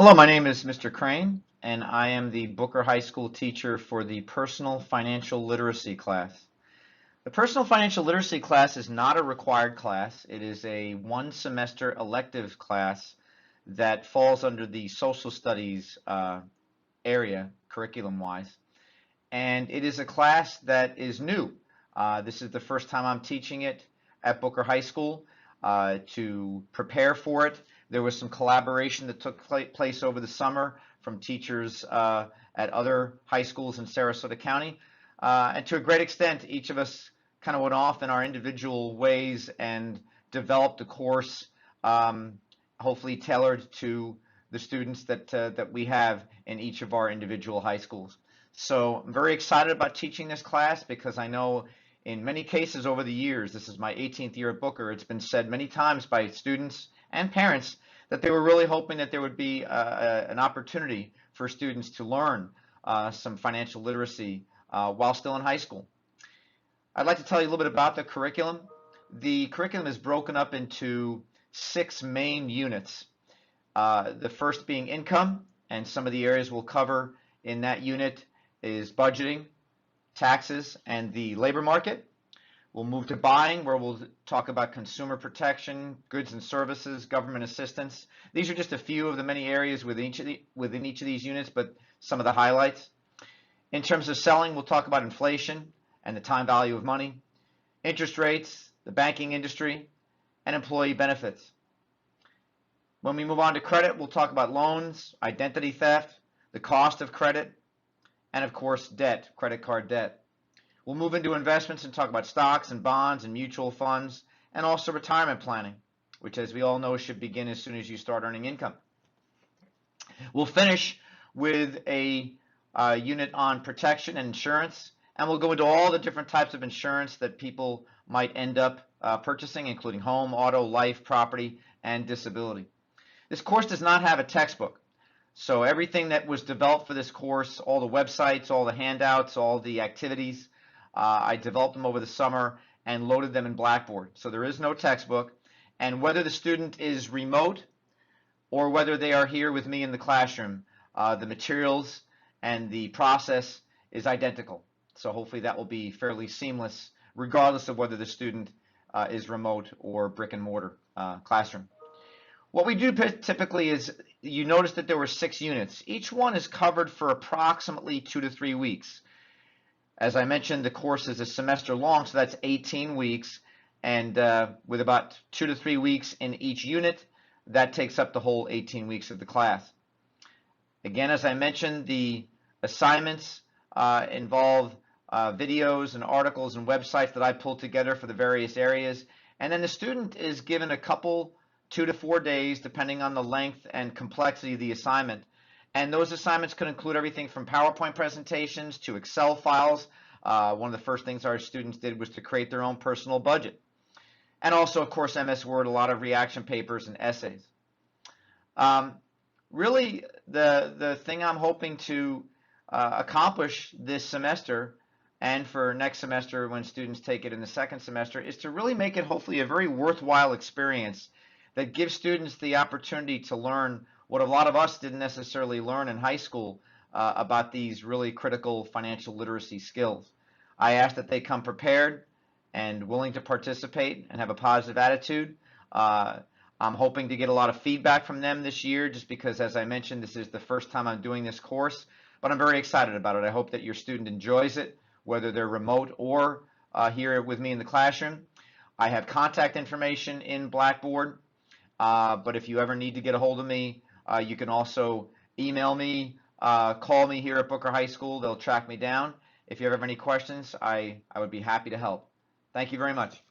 Hello, my name is Mr. Crane, and I am the Booker High School teacher for the Personal Financial Literacy class. The Personal Financial Literacy class is not a required class. It is a one-semester elective class that falls under the social studies area, curriculum-wise. And it is a class that is new. This is the first time I'm teaching it at Booker High School. To prepare for it, there was some collaboration that took place over the summer from teachers at other high schools in Sarasota County. And to a great extent, each of us kind of went off in our individual ways and developed a course, hopefully tailored to the students that we have in each of our individual high schools. So I'm very excited about teaching this class because I know in many cases over the years, this is my 18th year at Booker, it's been said many times by students and parents that they were really hoping that there would be an opportunity for students to learn some financial literacy while still in high school. I'd like to tell you a little bit about the curriculum. The curriculum is broken up into 6 main units. The first being income, and some of the areas we'll cover in that unit is budgeting, taxes, and the labor market. We'll move to buying, where we'll talk about consumer protection, goods and services, government assistance. These are just a few of the many areas within each of these units, but some of the highlights. In terms of selling, we'll talk about inflation and the time value of money, interest rates, the banking industry, and employee benefits. When we move on to credit, we'll talk about loans, identity theft, the cost of credit, and of course, debt, credit card debt. We'll move into investments and talk about stocks and bonds and mutual funds, and also retirement planning, which, as we all know, should begin as soon as you start earning income. We'll finish with a unit on protection and insurance, and we'll go into all the different types of insurance that people might end up purchasing, including home, auto, life, property, and disability. This course does not have a textbook. So everything that was developed for this course, all the websites, all the handouts, all the activities, I developed them over the summer and loaded them in Blackboard. So there is no textbook. And whether the student is remote or whether they are here with me in the classroom, the materials and the process is identical. So hopefully that will be fairly seamless, regardless of whether the student is remote or brick and mortar classroom. What we do typically is, you notice that there were 6 units. Each one is covered for approximately 2 to 3 weeks. As I mentioned, the course is a semester long, so that's 18 weeks. And with about 2 to 3 weeks in each unit, that takes up the whole 18 weeks of the class. Again, as I mentioned, the assignments involve videos and articles and websites that I pulled together for the various areas. And then the student is given a couple 2 to 4 days, depending on the length and complexity of the assignment. And those assignments could include everything from PowerPoint presentations to Excel files. One of the first things our students did was to create their own personal budget. And also, of course, MS Word, a lot of reaction papers and essays. Really, the thing I'm hoping to accomplish this semester and for next semester when students take it in the second semester is to really make it hopefully a very worthwhile experience that gives students the opportunity to learn what a lot of us didn't necessarily learn in high school about these really critical financial literacy skills. I ask that they come prepared and willing to participate and have a positive attitude. I'm hoping to get a lot of feedback from them this year just because, as I mentioned, this is the first time I'm doing this course, but I'm very excited about it. I hope that your student enjoys it, whether they're remote or here with me in the classroom. I have contact information in Blackboard. But if you ever need to get a hold of me, you can also email me, call me here at Booker High School. They'll track me down. If you ever have any questions, I would be happy to help. Thank you very much.